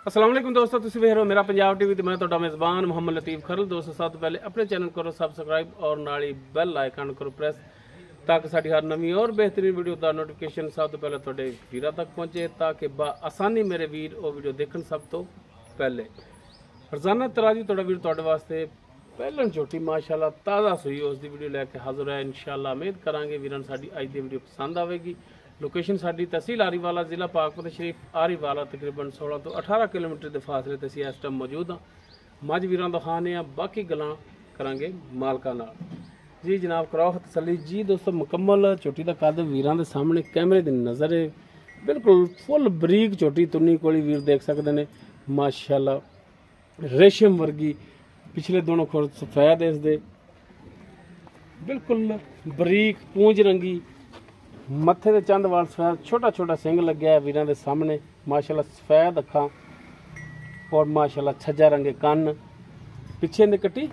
अस्सलाम वालेकुम दोस्तों, तुसीं वेख रहे हो मेरा पंजाब टीवी ते मैं तुहाडा मेज़बान मोहम्मद लतीफ़ खरल। दोस्तों सब तो पहले अपने चैनल करो सब्सक्राइब और नाल ही बैल आइकन करो प्रेस ताकि साडी हर नवीं और बेहतरीन वीडियो का नोटिफिकेशन सब तो पहले तुहाडे वीरां तक पहुंचे ताकि आसानी मेरे वीर वो वीडियो देखण सब तो पहले। रोजाना तरह दी तुहाडा वीर तुहाडे वास्ते पहलन झोटी माशाअल्लाह ताज़ा सूई उसकी वीडियो लैके हाज़र है। इंशाअल्लाह उम्मीद करांगे वीरां साडी अज दी वीडियो पसंद आवेगी। लोकेशन साडी तहसील आरीवाला जिला पाकपत शरीफ आरीवाला तकरीबन 16 तो 18 किलोमीटर के फासले ते असीं इस टाइम मौजूद हाँ। मझ वीरां दा खाने आ, बाकी गल्लां करांगे मालकां नाल। जी जनाब कराओ तसल्ली। जी दोस्तों मुकम्मल झोटी का कद वीरां दे सामने कैमरे दी नज़र है, बिल्कुल फुल बरीक झोटी तुन्नी कोली वीर देख सकते हैं माशाअल्लाह। रेशम वर्गी पिछले दोनों खुर सफेद इसदे, बिल्कुल बरीक पूंज रंगी, मत्थे दे चंद वाल सफेद, छोटा छोटा सिंग लग्या है वीरां दे सामने माशाअल्लाह। सफेद अखां और माशाअल्लाह छज्जा रंगे कन्न, पिछे ने कट्टी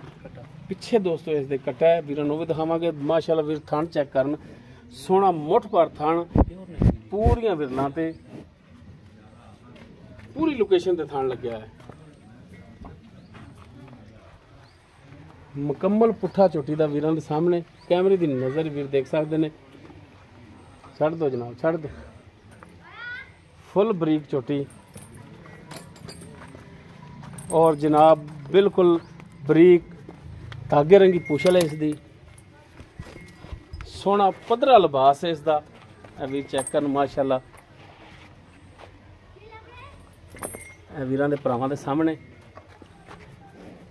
पिछे दोस्तों इसदे कट्टा है। वीरां नूं भी दिखावांगे माशाअल्लाह। वीर थण चेक करन, सोहना मुठ पर थण, पूरियां विरलां ते पूरी लोकेशन ते थण लग्या है। मुकम्मल पुट्ठा झोटी का वीरां दे सामने कैमरे की नज़र वीर देख सकते हैं। छड़ दो जनाब, छड़ दो। फुल बरीक झोटी और जनाब बिल्कुल बरीक धागे रंगी पूछल है इसकी। सोहना पदरा लिबास है इसका, वीर चेक कर माशाअल्लाह। वीरां दे भरावां दे सामने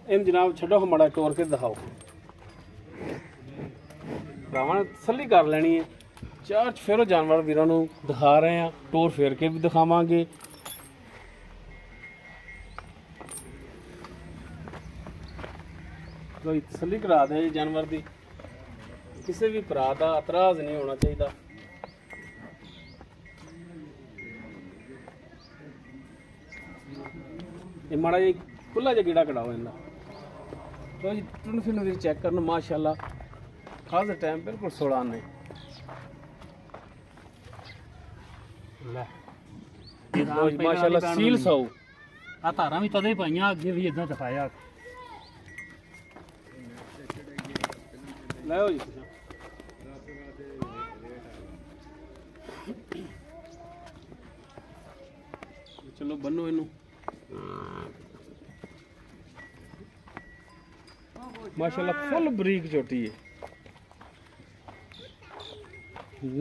इन जनाब छड्डो माड़ा टोर के दिखाओ। भरावां ने तसल्ली कर लेनी है। चार चफेरो जानवर वीरां नूं दिखा रहे हैं, टोर फेर के भी दिखावांगे। कोई तसल्ली करा दे जानवर की, किसी भी भरा का एतराज नहीं होना चाहिए। ये माड़ा जी खुला जा कीड़ा कटाओ इनका। तो जी टुन फिन वीर चेक करना माशाअल्लाह। खास टाइम बिल्कुल 16 आने माशाअल्लाह सील साऊ आ धारा भी तदे पाइयां, अगे भी इदां दिखाया। लाओ जी चलो बनो इनू। माशाअल्लाह फुल बरीक झोटी है,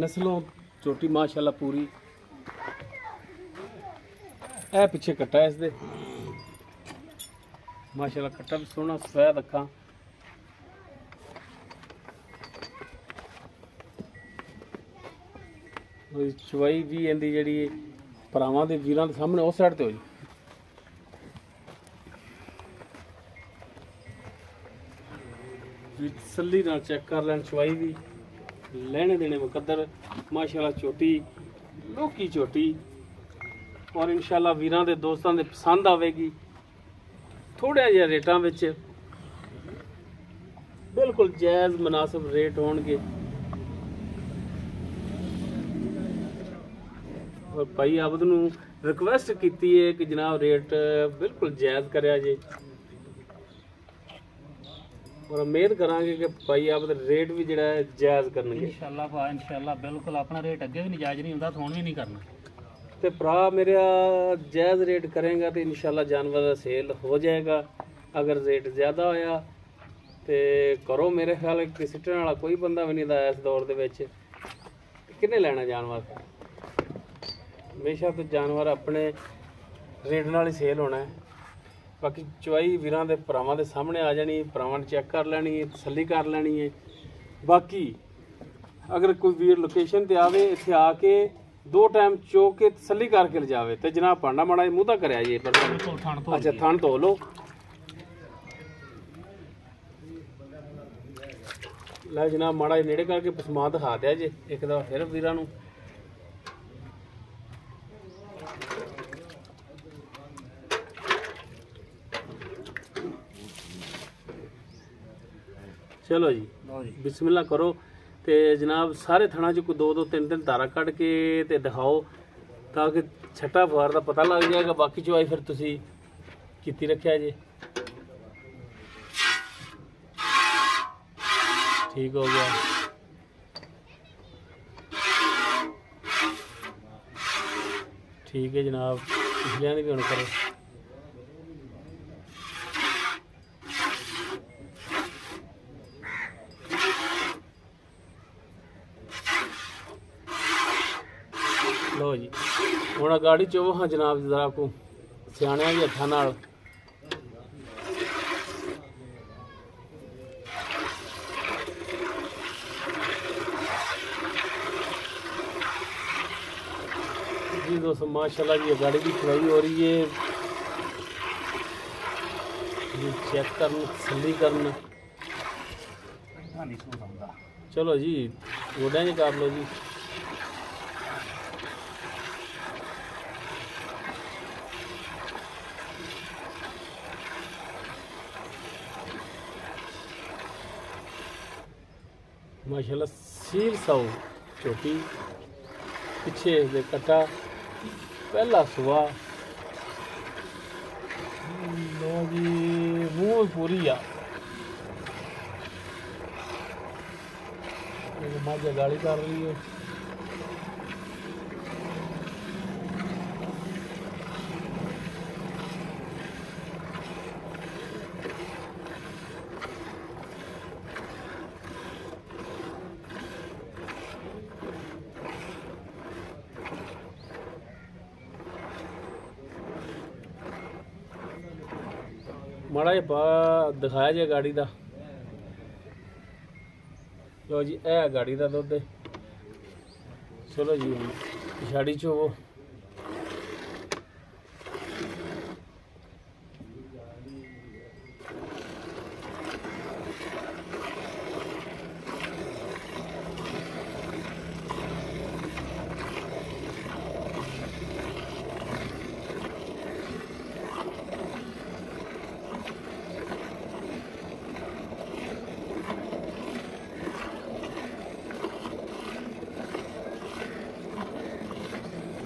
नस्लों झोटी माशाअल्लाह पूरी। ए पिछे कट्टा है इसदे माशाअल्लाह, कट्टा भी सोहना सफेद अखां। चवाई भी इहदी जिहड़ी भरावां दे वीरां दे सामने उस साइड ते हो जी। तसल्ली नाल चेक कर लैन, चवाई भी लेने देने मुकद्दर माशाअल्लाह। झोटी लोकी झोटी और इंशाअल्लाह वीरां दे दोस्तां दे पसंद आवेगी। थोड़े जिहे रेटां विच बिल्कुल जायज़ मुनासिब रेट होणगे। और भाई आबद नूं रिक्वेस्ट कीती है कि जनाब रेट बिल्कुल जायज़ करिया जे, और उम्मीद करांगे कि भाई आबद रेट भी जिहड़ा है जायज़ करनगे इंशाअल्लाह। इंशाअल्लाह बिल्कुल अपना रेट अगे भी नजायज़ नहीं हुंदा, हुण भी नहीं करना। तो भरा मेरा जायज़ रेट करेंगे तो इंशाअल्लाह जानवर का सेल हो जाएगा। अगर रेट ज़्यादा होया तो करो, मेरे ख्याल सिटन वाला कोई बंदा भी नहीं था इस दौर दे विच। किन्ने लैना जानवर? हमेशा तो जानवर अपने रेट नाल ही सेल होना है। बाकी चवाई वीरां दे भरावां दे सामने आ जानी, भरावां ने चेक कर लैनी है, तसल्ली कर लैनी है। बाकी अगर कोई वीर लोकेशन ते आवे, इत्थे आके 2 टाइम चो के तसल्ली करके ले जावे तो जनाब भांडा माड़ा मूँह दा कराया जी। अच्छा थण धो लो। लै जनाब माड़ा नेड़े करके पसमा दिखा दिया जे एक दफा फिर वीरां नूं। चलो जी बिस्मिल्लाह करो। तो जनाब सारे थणा च कोई 2-2 3-3 धारा कट के ते दिखाओ ताकि ਛੱਟਾ ਫੁਆਰ ਦਾ ਪਤਾ ਲੱਗ ਜਾਏਗਾ। ਬਾਕੀ ਚਵਾਈ ਫਿਰ ਤੁਸੀਂ ਕੀਤੀ ਰੱਖਿਆ ਜੀ। ठीक हो गया। ठीक है जनाब, पिछलियां भी हुण करो। लो जी हुण गाड़ी चोवो हाँ जनाब, जरा को सियाणियां भी हत्थां नाल जी दोस्तों माशाल्लाह जी गाड़ी की खुदाई हो रही है जी। चेक करन तसल्ली करन। चलो जी गोड्या जी कर लो जी। माशाल्लाह सील सौ छोटी पिछे दे कटा पहला सुबह। लो जी मूँह पूरी आ माजा गाड़ी कर रही है। माड़ा जिहा पा दिखाया जी गाड़ी का। लो जी ए गाड़ी का दुध। चलो जी पिछाड़ी चोवो।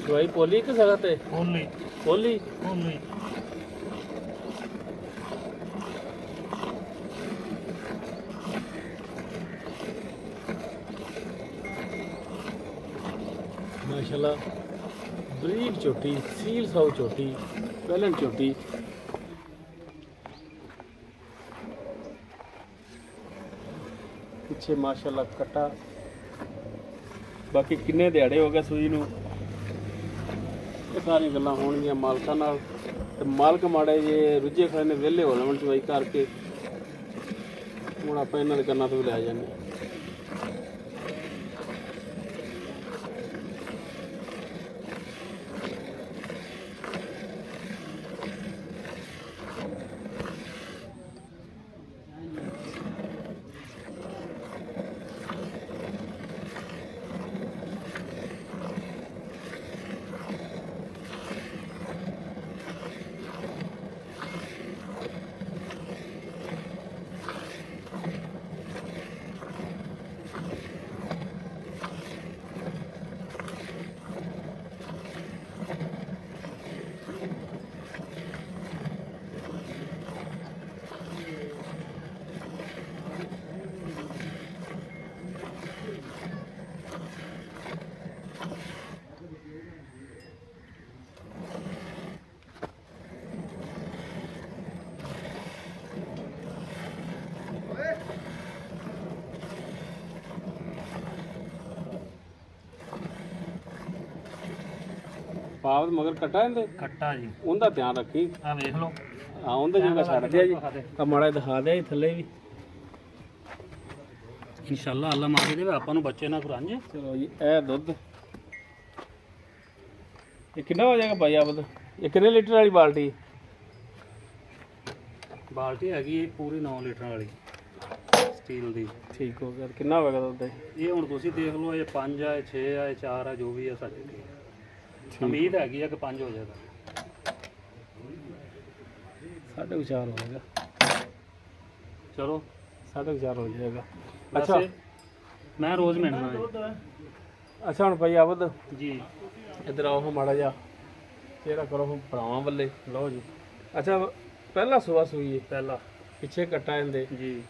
भाई पोली कि सगत है? पोली पोली पोली। माशाल्लाह बरीक चोटी, सील सौ चोटी, पहलन चोटी। पिछे माशाल्लाह कटा। बाकी किन्ने दिहाड़े हो गए सूई नूं, ये सारी गल्लां होणगियां मालकां नाल। ते मालक माड़े जे रुझे खड़े ने वेले हो लवण चवाई करके हुण आपां इन्हां दे कंनां तो भी लै जाने। पाव मगर कटा इंदे खट्टा जी उनका ध्यान रखी। आ देख लो। हाँ उनका जगह छड़ दिया जी। अब माड़ा दिखा दिया जी थले भी। इंशाल्लाह अल्लाह मारे दे आपां नूं बच्चे ना खुरांजे। चलो जी ए दुध ये कितना हो जाएगा भाई आप? ये कितने लीटर वाली बाल्टी? बाल्टी हैगी पूरी 9 लीटर वाली स्टील दी। ठीक हो गया। कितना होगा दुध? ये हुण तुसीं देख लो, ये 5 है, 6 है, 4 है, जो भी है साडे कोल। उम्मीद हैगी है कि 5 हो जाएगा। 4.5 हो जाएगा। चलो 4.5 हो जाएगा। अच्छा अच्छा मैं रोज़ मिलना है। अच्छा हम भाई आवद जी इधर आओ हम माड़ा जा ਚਿਹਰਾ ਕਰੋ ਹੁਣ ਭਰਾਵਾਂ ਵੱਲੇ। ਲਓ ਜੀ ਅੱਛਾ ਪਹਿਲਾ ਸੂਆ ਸੂਈ ਹੈ, ਪਹਿਲਾ ਪਿੱਛੇ ਕੱਟਾ ਇਹਦੇ ਜੀ।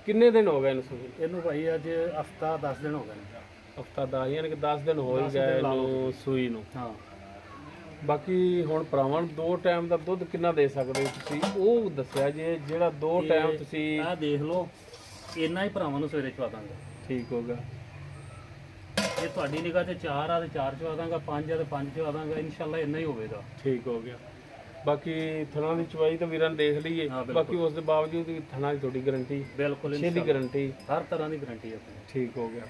ਕਿੰਨੇ ਦਿਨ ਹੋ ਗਏ ਇਹਨੂੰ ਸੂਈ? ਇਹਨੂੰ ਭਾਈ ਅੱਜ ਹਫਤਾ 10 ਦਿਨ ਹੋ ਗਏ ਨੇ। ਹਫਤਾ 10 ਯਾਨੀ ਕਿ 10 ਦਿਨ ਹੋ ਹੀ 10 ਗਏ ਦਿਨ ਲਾ ਲਓ ਇਹਨੂੰ ਸੂਈ ਨੂੰ। ਹਾਂ ਬਾਕੀ ਹੁਣ ਭਰਾਵਾਂ ਨੂੰ 2 ਟਾਈਮ ਦਾ ਦੁੱਧ ਕਿੰਨਾ ਦੇ ਸਕਦੇ ਹੋ ਤੁਸੀਂ, ਉਹ ਦੱਸਿਆ ਜੇ ਜਿਹੜਾ 2 ਟਾਈਮ ਤੁਸੀਂ। ਆਹ ਦੇਖ ਲਓ, ਇੰਨਾ ਹੀ ਭਰਾਵਾਂ ਨੂੰ ਸਵੇਰੇ ਚਵਾ ਦਾਂਗਾ। ਠੀਕ ਹੋ ਗਿਆ। ਇਹ ਤੁਹਾਡੀ ਨਿਗਾਹ ਤੇ 4 ਆ ਤੇ 4 ਚਵਾ ਦਾਂਗਾ, 5 ਆ ਤੇ 5 ਚਵਾ ਦਾਂਗਾ, ਇਨਸ਼ਾਅੱਲਾ ਇੰਨਾ ਹੀ ਹੋਵੇਗਾ। ਠੀਕ ਹੋ ਗਿਆ। ਬਾਕੀ ਥਣਾ ਦੀ ਚਵਾਈ ਤਾਂ ਵੀਰਾਂ ਨੇ ਦੇਖ ਲਈਏ, ਹਾਂ, ਬਿਲਕੁਲ। ਬਾਕੀ ਉਸ ਦੇ ਬਾਵਜੂਦ ਵੀ ਥਣਾ ਦੀ ਤੁਹਾਡੀ ਗਾਰੰਟੀ, ਬਿਲਕੁਲ ਛੇ ਦੀ ਗਾਰੰਟੀ। ਹਰ ਤਰ੍ਹਾਂ ਦੀ ਗਾਰੰਟੀ ਆਪਣੀ। ਠੀਕ ਹੋ ਗਿਆ।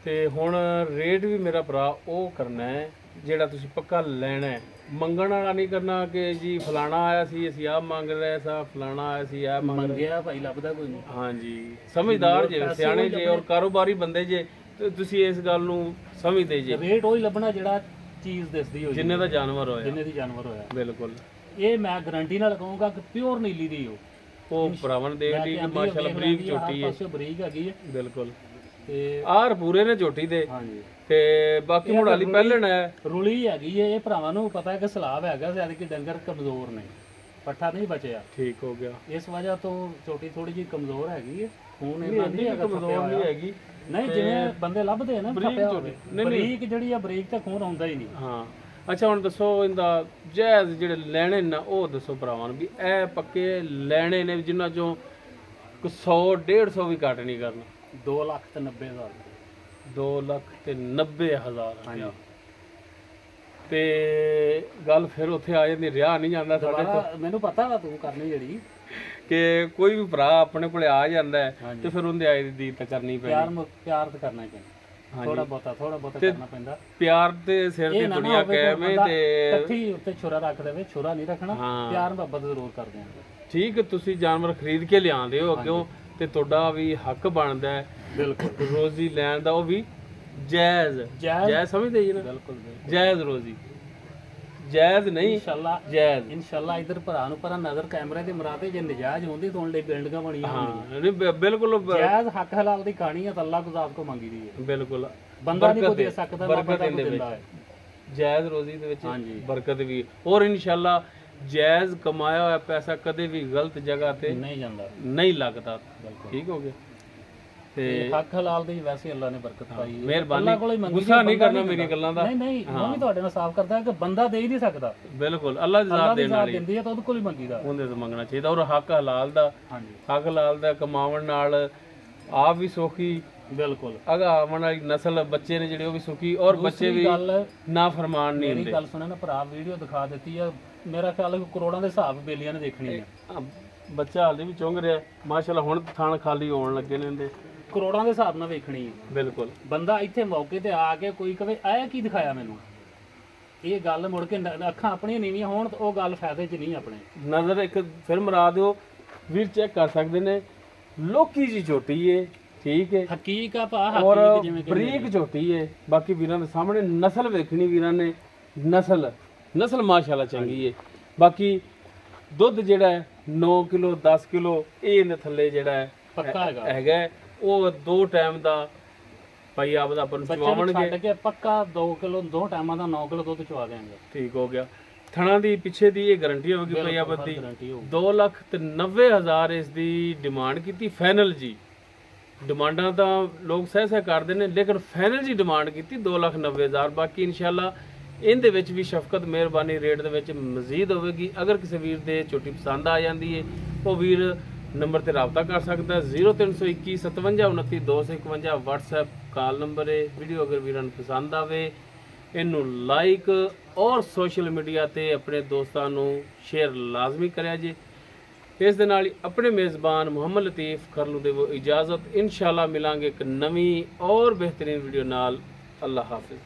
ਤੇ ਹੁਣ ਰੇਟ ਵੀ ਮੇਰਾ ਭਰਾ ਉਹ ਕਰਨਾ ਹੈ ਜਿਹੜਾ ਤੁਸੀਂ ਪੱਕਾ ਲੈਣਾ ਹੈ, ਮੰਗਣ ਵਾਲਾ ਨਹੀਂ ਕਰਨਾ ਕਿ ਜੀ ਫਲਾਣਾ ਆਇਆ ਸੀ ਅਸੀਂ ਆਹ ਮੰਗ ਰਹੇ ਸਾਂ, ਫਲਾਣਾ ਆਇਆ ਸੀ ਆਹ ਮੰਗ ਰਹੇ। ਮੰਗਿਆ ਭਾਈ ਲੱਭਦਾ ਕੋਈ ਨਹੀਂ। ਹਾਂਜੀ ਸਮਝਦਾਰ ਜੇ, ਸਿਆਣੇ ਜੇ ਔਰ ਕਾਰੋਬਾਰੀ ਬੰਦੇ ਜੇ, ਤੇ ਤੁਸੀਂ ਇਸ ਗੱਲ ਨੂੰ ਸਮਝਦੇ ਜੇ। ਰੇਟ ਉਹੀ ਲੱਭਣਾ ਜਿਹੜਾ ਚੀਜ਼ ਦਿਸਦੀ ਹੋਈ, ਜਿੰਨੇ ਦਾ ਜਾਨਵਰ ਹੋਇਆ। ਜਿੰਨੇ ਦੀ ਜਾਨਵਰ ਹੋਇਆ। ਬਿਲਕੁਲ। ਇਹ ਮੈਂ ਗਾਰੰਟੀ ਨਾਲ ਕਹੂੰਗਾ ਕਿ ਪਿਓਰ ਨੀਲੀ ਦੀ ਉਹ ਭਰਾਵਾਂ ਨੇ ਦੇਖ ਲਈ ਕਿ ਮਾਸ਼ਾਅੱਲਾ ਬਰੀਕ ਝੋਟੀ ਹੈ। ਪਾਸੇ ਬਰੀਕ ਹੈਗੀ ਹੈ। ਬਿਲਕੁਲ। ਤੇ ਆਰ ਪੂਰੇ ਨੇ ਝੋਟੀ ਦੇ। ਹਾਂਜੀ। ਤੇ ਬਾਕੀ ਮੁੜਾਲੀ ਪਹਿਲਣ ਹੈ, ਰੁਲੀ ਹੈਗੀ ਹੈ। ਇਹ ਭਰਾਵਾਂ ਨੂੰ ਪਤਾ ਹੈ ਕਿ ਸਲਾਬ ਹੈਗਾ, ਜਦ ਕਿ ਡੰਗਰ ਕਮਜ਼ੋਰ ਨੇ, ਪੱਠਾ ਨਹੀਂ ਬਚਿਆ। ਠੀਕ ਹੋ ਗਿਆ। ਇਸ ਵਜ੍ਹਾ ਤੋਂ ਝੋਟੀ ਥੋੜੀ ਜਿਹੀ ਕਮਜ਼ੋਰ ਹੈਗੀ ਹੈ। ਖੂਨ ਨਹੀਂ ਹੈਗਾ, ਕਮਜ਼ੋਰ ਨਹੀਂ ਹੈਗੀ। ਨਹੀਂ ਜਿਵੇਂ ਬੰਦੇ ਲੱਭਦੇ ਆ ਨਾ ਬਰੀਕ ਜਿਹੜੀ ਆ, ਬਰੀਕ ਤਾਂ ਖੂਨ ਆਉਂਦਾ ਹੀ ਨਹੀਂ। ਹਾਂ। ਅੱਛਾ ਹੁਣ ਦੱਸੋ ਇਹਦਾ ਜਾਇਜ਼ ਜਿਹੜੇ ਲੈਣੇ ਨਾ ਉਹ ਦੱਸੋ ਭਰਾਵਾਂ ਨੂੰ ਵੀ ਇਹ ਪੱਕੇ ਲੈਣੇ ਨੇ ਜਿਨ੍ਹਾਂ ਚੋਂ 100 150 ਵੀ ਘੱਟ ਨਹੀਂ ਕਰਨਾ। 2,90,000। 2,90,000। ਤੇ ਗੱਲ ਫਿਰ ਉੱਥੇ ਆ ਜਾਂਦੀ, ਰਿਹਾ ਨਹੀਂ ਜਾਂਦਾ ਸਾਡੇ ਤੋਂ। ਮੈਨੂੰ ਪਤਾ ਵਾ ਤੂੰ ਕਰਨੀ ਜਿਹੜੀ ਕਿ ਕੋਈ ਵੀ ਭਰਾ ਆਪਣੇ ਕੋਲੇ ਆ ਜਾਂਦਾ ਹੈ ਤੇ ਫਿਰ ਉਹਦੇ ਆਏ ਦੀ ਦੀਦ ਤਾਂ ਕਰਨੀ ਪੈਂਦੀ। ਪਿਆਰ ਤਾਂ ਕਰਨਾ ਚਾਹੀਦਾ, ਥੋੜਾ ਬਹੁਤਾ ਕਰਨਾ ਪੈਂਦਾ। ਪਿਆਰ ਦੇ ਸਿਰ ਤੇ ਦੁਨੀਆ ਕਾਇਮ ਹੈ ਤੇ ਇਕੱਠੀ ਉੱਤੇ ਛੁਰਾ ਰੱਖ ਦੇਵੇ, ਛੁਰਾ ਨਹੀਂ ਰੱਖਣਾ। ਪਿਆਰ ਮੁਹੱਬਤ ਜ਼ਰੂਰ ਕਰਦੇ ਆਂ। ਠੀਕ, ਤੁਸੀਂ ਜਾਨਵਰ ਖਰੀਦ ਕੇ ਲਿਆਉਂਦੇ ਹੋ ਅੱਗੋਂ ਤੇ ਤੁਹਾਡਾ ਵੀ ਹੱਕ ਬਣਦਾ ਹੈ ਬਿਲਕੁਲ ਰੋਜ਼ੀ ਲੈਣ ਦਾ, ਉਹ ਵੀ ਜਾਇਜ਼ ਸਮਝਦੇ ਜੀ ਨਾ। ਬਿਲਕੁਲ ਜਾਇਜ਼ ਰੋਜ਼ੀ, ਜਾਇਜ਼ ਨਹੀਂ ਇਨਸ਼ਾਅੱਲਾ। ਜਾਇਜ਼ ਇਨਸ਼ਾਅੱਲਾ ਇਧਰ ਭਰਾ ਨੂੰ ਪਰ ਨਜ਼ਰ ਕੈਮਰੇ ਦੇ ਮਰਾਤੇ ਜੇ ਨਜਾਇਜ਼ ਹੁੰਦੀ ਤਾਂ ਲਈ ਬਿਲਡਿੰਗਾਂ ਬਣੀਆਂ ਹੁੰਦੀਆਂ। ਨਹੀਂ ਬਿਲਕੁਲ ਜਾਇਜ਼ ਹੱਕ ਹਲਾਲ ਦੀ ਕਹਾਣੀ ਹੈ ਤਾਂ ਅੱਲਾਹ ਗੁਜ਼ਾਰ ਕੋ ਮੰਗੀ ਦੀ ਹੈ। ਬਿਲਕੁਲ। ਬੰਦਾ ਨਹੀਂ ਕੋਈ ਦੇ ਸਕਦਾ, ਬਰਕਤ ਦੇ ਵਿੱਚ ਜਾਇਜ਼ ਰੋਜ਼ੀ ਦੇ ਵਿੱਚ ਬਰਕਤ ਵੀ, ਔਰ ਇਨਸ਼ਾਅੱਲਾ ਜਾਇਜ਼ ਕਮਾਇਆ ਹੋਇਆ ਪੈਸਾ ਕਦੇ ਵੀ ਗਲਤ ਜਗ੍ਹਾ ਤੇ ਨਹੀਂ ਜਾਂਦਾ, ਨਹੀਂ ਲੱਗਦਾ। ਠੀਕ ਹੋ ਗਿਆ। ਤੇ ਹੱਕ ਹਲਾਲ ਦੀ ਵੈਸੇ ਅੱਲਾ ਨੇ ਬਰਕਤ ਪਾਈ ਹੈ। ਮਿਹਰਬਾਨੀ, ਗੁੱਸਾ ਨਹੀਂ ਕਰਨਾ ਮੇਰੀਆਂ ਗੱਲਾਂ ਦਾ। ਨਹੀਂ ਉਹ ਵੀ ਤੁਹਾਡੇ ਨਾਲ ਸਾਫ਼ ਕਰਦਾ ਕਿ ਬੰਦਾ ਦੇ ਹੀ ਨਹੀਂ ਸਕਦਾ। ਬਿਲਕੁਲ। ਅੱਲਾ ਦੀ ਜ਼ਾਤ ਦੇਣ ਵਾਲੀ ਦਿੰਦੀ ਹੈ ਤਾਂ ਉਹਦੇ ਕੋਲ ਹੀ ਮੰਗੀਦਾ, ਉਹਦੇ ਤੋਂ ਮੰਗਣਾ ਚਾਹੀਦਾ। ਔਰ ਹੱਕ ਹਲਾਲ ਦਾ, ਹੱਕ ਹਲਾਲ ਦਾ ਕਮਾਉਣ ਨਾਲ ਆਪ ਵੀ ਸੌਖੀ, ਬਿਲਕੁਲ ਅਗਾ ਆਉਣ ਵਾਲੀ ਨਸਲ ਬੱਚੇ ਨੇ ਜਿਹੜੇ ਉਹ ਵੀ ਸੁਖੀ, ਔਰ ਬੱਚੇ ਵੀ ਨਾ ਫਰਮਾਨ ਨਹੀਂ ਹੁੰਦੇ। ਮੇਰੀ ਗੱਲ ਸੁਣੇ ਨਾ ਭਰਾ, ਵੀਡੀਓ ਦਿਖਾ ਦਿੱਤੀ ਆ, ਮੇਰਾ ਖਿਆਲ ਹੈ ਕਰੋੜਾਂ ਦੇ ਹਿਸਾਬ ਬੇਲੀਆਂ ਨੇ ਦੇਖਣੀ ਹੈ। ਬੱਚਾ ਹਾਲੇ ਵੀ ਚੁੰਗ ਰਿਹਾ ਮਾਸ਼ਾਅੱਲਾ, ਹੁਣ ਥਣ ਖਾਲੀ ਹੋਣ ਲੱਗੇ ਨੇ ਇਹਦੇ, ਕਰੋੜਾਂ ਦੇ ਹਿਸਾਬ ਨਾਲ ਵੇਖਣੀ ਹੈ। ਬਿਲਕੁਲ। ਬੰਦਾ ਇੱਥੇ ਮੌਕੇ ਤੇ ਆ ਕੇ ਕੋਈ ਕਵੇ ਆਇਆ ਕੀ ਦਿਖਾਇਆ ਮੈਨੂੰ, ਇਹ ਗੱਲ ਮੁੜ ਕੇ ਅੱਖਾਂ ਆਪਣੀਆਂ ਨੀਵੀਆਂ ਹੋਣ ਤਾਂ ਉਹ ਗੱਲ ਫਾਇਦੇ 'ਚ ਨਹੀਂ। ਆਪਣੇ ਨਜ਼ਰ ਇੱਕ ਫਿਰ ਮਰਾ ਦਿਓ, ਵੀਰ ਚੈੱਕ ਕਰ ਸਕਦੇ ਨੇ, ਲੋਕੀ ਜੀ ਝੋਟੀ ਏ। ਠੀਕ ਹੈ, ਹਕੀਕ ਆ ਭਾ, ਔਰ ਬਰੀਕ ਝੋਟੀ ਏ। ਬਾਕੀ ਵੀਰਾਂ ਦੇ ਸਾਹਮਣੇ ਨਸਲ ਵੇਖਣੀ, ਵੀਰਾਂ ਨੇ ਨਸਲ ਮਾਸ਼ਾਅੱਲਾ ਚੰਗੀ ਏ। ਬਾਕੀ ਦੁੱਧ ਜਿਹੜਾ ਹੈ 9 ਕਿਲੋ 10 ਕਿਲੋ ਇਹ ਇਹਦੇ ਥੱਲੇ ਜਿਹੜਾ ਹੈ ਪੱਕਾ ਹੈਗਾ। ਉਹ 2 ਟਾਈਮ ਦਾ ਭਾਈ ਆਪਦਾ ਆਪਾਂ ਨੂੰ ਚਵਾਉਣਗੇ, ਛੱਡ ਕੇ ਪੱਕਾ 2 ਕਿਲੋ 2 ਟਾਈਮਾਂ ਦਾ 9 ਕਿਲੋ ਦੁੱਧ ਚਵਾ ਦੇਣਗੇ। ਠੀਕ ਹੋ ਗਿਆ। ਥਣਾ ਦੀ ਪਿੱਛੇ ਦੀ ਇਹ ਗਾਰੰਟੀ ਹੋਵੇਗੀ ਭਾਈ ਆਪਦੀ। 2,90,000 ਇਸ ਦੀ ਡਿਮਾਂਡ ਕੀਤੀ ਫਾਈਨਲ ਜੀ। ਡਿਮਾਂਡਾਂ ਤਾਂ ਲੋਕ ਸਹਿ ਕਰਦੇ ਨੇ, ਲੇਕਿਨ ਫਾਈਨਲ ਜੀ ਡਿਮਾਂਡ ਕੀਤੀ 2,90,000। ਬਾਕੀ ਇਨਸ਼ਾਅੱਲਾ ਇਹਦੇ ਵਿੱਚ ਵੀ ਸ਼ਫਕਤ ਮਿਹਰਬਾਨੀ ਰੇਟ ਦੇ ਵਿੱਚ ਮਜ਼ੀਦ ਹੋਵੇਗੀ। ਅਗਰ ਕਿਸੇ ਵੀਰ ਦੇ ਝੋਟੀ ਪਸੰਦ ਆ ਜਾਂਦੀ ਹੈ, ਉਹ ਵੀਰ ਨੰਬਰ ਤੇ ਰਾਬਤਾ ਕਰ ਸਕਦਾ। 0321 57 29 251 WhatsApp ਕਾਲ ਨੰਬਰ ਹੈ। ਵੀਡੀਓ ਅਗਰ ਵੀਰਾਂ ਨੂੰ ਪਸੰਦ ਆਵੇ ਇਹਨੂੰ ਲਾਈਕ ਔਰ ਸੋਸ਼ਲ ਮੀਡੀਆ ਤੇ ਆਪਣੇ ਦੋਸਤਾਂ ਨੂੰ ਸ਼ੇਅਰ ਲਾਜ਼ਮੀ ਕਰਿਆ ਜੀ। ਇਸ ਦੇ ਨਾਲ ਹੀ ਆਪਣੇ ਮੇਜ਼ਬਾਨ ਮੁਹੰਮਦ ਲਤੀਫ ਖਰਲੂ ਦੇ ਇਜਾਜ਼ਤ। ਇਨਸ਼ਾਅੱਲਾ ਮਿਲਾਂਗੇ ਇੱਕ ਨਵੀਂ ਔਰ ਬਿਹਤਰੀਨ ਵੀਡੀਓ ਨਾਲ। ਅੱਲਾਹ ਹਾਫਿਜ਼।